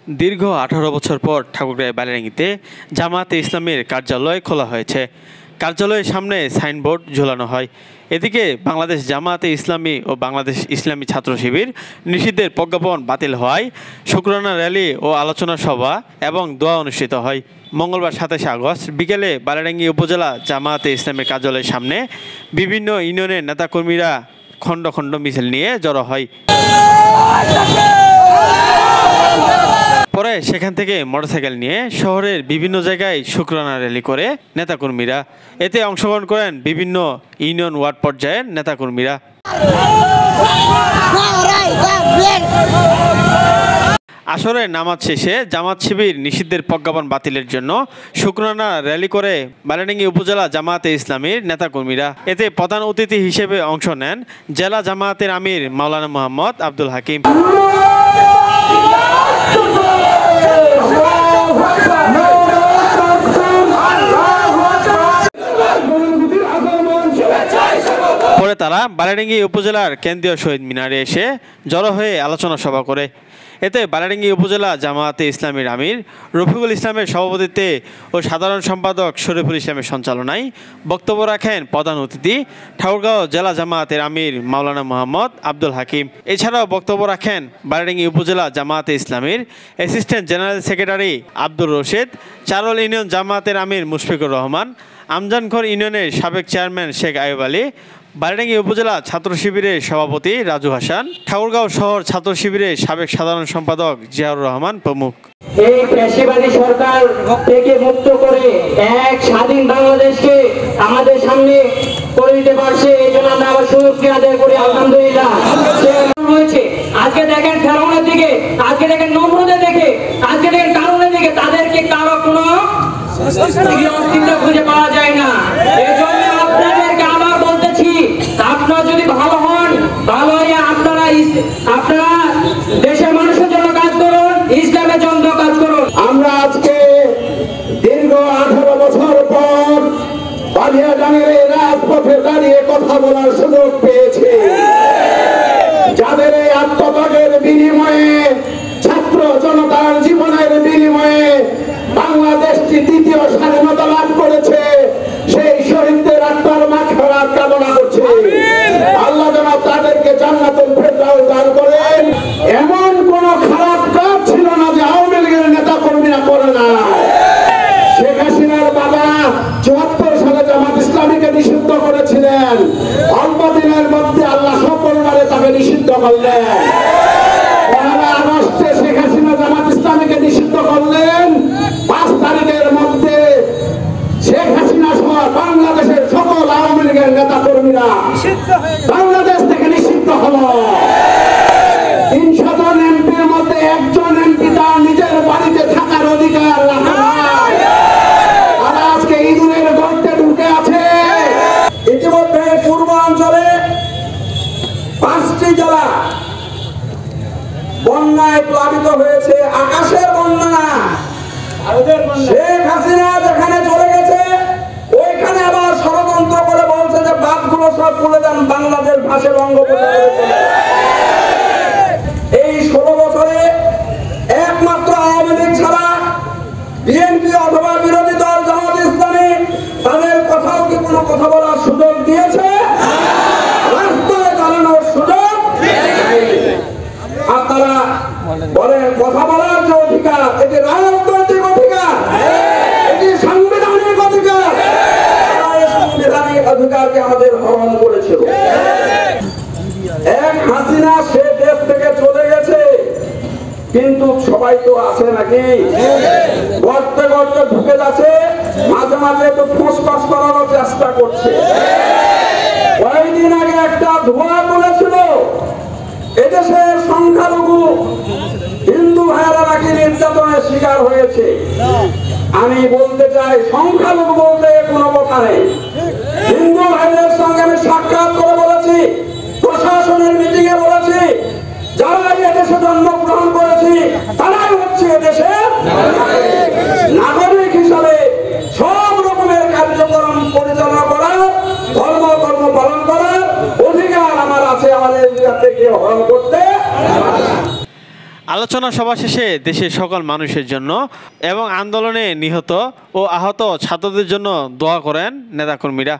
দীর্ঘ 18 বছর পর ঠাকুরগাঁও বালিয়াডাঙ্গিতে জামায়াতে ইসলামীর কার্যালয় খোলা হয়েছে। কার্যালয়ের সামনে সাইনবোর্ড ঝোলানো হয়। এদিকে বাংলাদেশ জামায়াতে ইসলামী ও বাংলাদেশ ইসলামী ছাত্র শিবির নিষিদ্ধের প্রজ্ঞাপন বাতিল হওয়ায় শুক্রানা র্যালি ও আলোচনা সভা এবং দোয়া অনুষ্ঠিত হয়। মঙ্গলবার 27 আগস্ট বিকেলে বালিয়াডাঙ্গি উপজেলা জামায়াতে ইসলামীর কার্যালয়ের সামনে বিভিন্ন ইউনিয়নের নেতাকর্মীরা খণ্ড খণ্ড মিছিল নিয়ে জড়ো হয়। পরে সেখান থেকে মোটরসাইকেল নিয়ে শহরের বিভিন্ন জায়গায় শুকরানা র্যালি করে নেতাকর্মীরা। এতে অংশগ্রহণ করেন বিভিন্ন ইউনিয়ন ওয়ার্ড পর্যায়ের নেতাকর্মীরা। আসরের নামাজ শেষে জামাত শিবির নিষিদ্ধের প্রজ্ঞাপন বাতিলের জন্য শুকরানা র্যালি করে বালিয়াডাঙ্গি উপজেলা জামায়াতে ইসলামীর নেতাকর্মীরা। এতে প্রধান অতিথি হিসেবে অংশ নেন জেলা জামায়াতের আমির মাওলানা মোহাম্মদ আব্দুল হাকিম। পরে তারা বালিয়াডাঙ্গি উপজেলার কেন্দ্রীয় শহীদ মিনারে এসে জড়ো হয়ে আলোচনা সভা করে। এতে বালিয়াডাঙ্গি উপজেলা জামায়াতে ইসলামীর আমির রফিকুল ইসলামের সভাপতিত্বে ও সাধারণ সম্পাদক শরীফুল ইসলামের সঞ্চালনায় বক্তব্য রাখেন প্রধান অতিথি ঠাকুরগাঁও জেলা জামায়াতের আমির মাওলানা মোহাম্মদ আব্দুল হাকিম। এছাড়াও বক্তব্য রাখেন বালিয়াডাঙ্গি উপজেলা জামায়াতে ইসলামীর assistant general secretary Abdur Rashid, Charol union জামায়াতের আমির মুশফিকুর রহমান, আমজানখর ইউনিয়নের সাবেক চেয়ারম্যান শেখ আইয়ুব আলী, বালিয়াডাঙ্গি উপজেলা ছাত্র শিবিরের সভাপতি রাজু হাসান, ঠাকুরগাঁও শহর ছাত্র শিবিরের সাবেক সাধারণ সম্পাদক জিয়াউর রহমান প্রমুখ। এই পেশিবাদী সরকার থেকে মুক্ত করে এক স্বাধীন বাংলাদেশকে আমাদের সামনে করে দিতে পারছে, এই জন্য আমরা আবার শুকরিয়া আদায় করি আলহামদুলিল্লাহ। আজকে দেখেন ফেরাউনের দিকে, আজকে দেখেন নমরুদের দিকে, আজকে দেখেন কারণের দিকে, তাদেরকে কারো কোনো অস্তিত্ব খুঁজে পাওয়া যায় না। এই জন্য আপনাদেরকে আবার বলতেছি, আপনারা যদি ভালো হন, ভালো হয়ে আপনারা দেশের মানুষের জন্য কাজ করুন, ইসলামের জন্য কাজ করুন। আমরা আজকে দীর্ঘ 18 বছর পর বালিয়াডাঙ্গির এই রাজপথে দাঁড়িয়ে কথা বলার সুযোগ পেয়েছি। যাদের এই আত্মত্যাগের বিনিময়ে, ছাত্র জনতার জীবনের বিনিময়ে বাংলাদেশটি দ্বিতীয় স্বাধীনতা লাভ করেছে, সেই শহীদদের আত্মার মাগফিরাত কামনা করছে। আল্লাহ যেন তাদেরকে জান্নাতুল ফেরদাউস দান করেন। এমন কোন খারাপ কাজ ছিল না যে আওয়ামী লীগের নেতা কর্মীরা করে না। শেখ হাসিনার বাবা 74 সালে জামাত ইসলামীকে নিষিদ্ধ করেছিলেন, অল্প দিনের মধ্যে আল্লাহ সকলবারে তাকে নিষিদ্ধ করলেন। 1 আগস্টে শেখ হাসিনা জামাত ইসলামীকে নিষিদ্ধ করলেন, 5 তারিখের মধ্যে শেখ হাসিনা সহ বাংলাদেশের সকল আওয়ামী লীগের নেতা কর্মীরা বাংলাদেশ থেকে নিষিদ্ধ হল। 300 জন এমপির মধ্যে একজন এমপি তার নিজের বাড়িতে থাকার অধিকার রাখে না। তারা আজকে ইঁদুরের গর্তে ঢুকে আছে। ইতিমধ্যে পূর্বাঞ্চলে 5টি জেলা বন্যায় প্লাবিত হয়েছে। আকাশের বন্যা। শেখ হাসিনা যেখানে চলে গেছে ওইখানে আবার ষড়যন্ত্র করে বলছে যে বাঁধগুলো সব খুলে দেন, বাংলাদেশ ভাসে বঙ্গোপসাগরে। এই 16 বছরে একমাত্র আওয়ামী লীগ ছাড়া বিএনপি অথবা বিরোধী দল জামাত ইসলামী তাদের কথাও কি কোনো কথা বলার সুযোগ দিয়েছে? রাস্তায় দাঁড়ানোর সুযোগ। আপনারা বলেন কথা বলার যে অধিকার, এটি রাজনৈতিক অধিকার, এটি সাংবিধানিক অধিকার। সাংবিধানিক অধিকারকে আমাদের হরণ করেছিল। এক হাসিনা সে দেশ থেকে চলে গেছে, কিন্তু সবাই তো আছে নাকি? গর্তে গর্তে ঢুকে যাচ্ছে, মাঝে মাঝে তো ফুসফাস করানোর চেষ্টা করছে। কয়েকদিন আগে একটা ধোঁয়া তুলেছিল এদেশের সংখ্যালঘু হিন্দু ভাইয়েরা নাকি নির্যাতনের শিকার হয়েছে। আমি বলতে চাই, সংখ্যালঘু বলতে কোনো কথা নেই। হিন্দু ভাইদের সঙ্গে আমি সাক্ষাৎ করে বলেছি, প্রশাসনের মিটিং এ বলেছি, যারা এদেশে জন্মগ্রহণ করেছি তারাই হচ্ছে এদেশের নাগরিক হিসাবে সব রকমের কার্যক্রম পরিচালনা করার, ধর্মকর্ম পালন করার অধিকার আমার আছে। আমাদের থেকে হরণ করতে আলোচনা সভা শেষে দেশের সকল মানুষের জন্য এবং আন্দোলনে নিহত ও আহত ছাত্রদের জন্য দোয়া করেন নেতাকর্মীরা।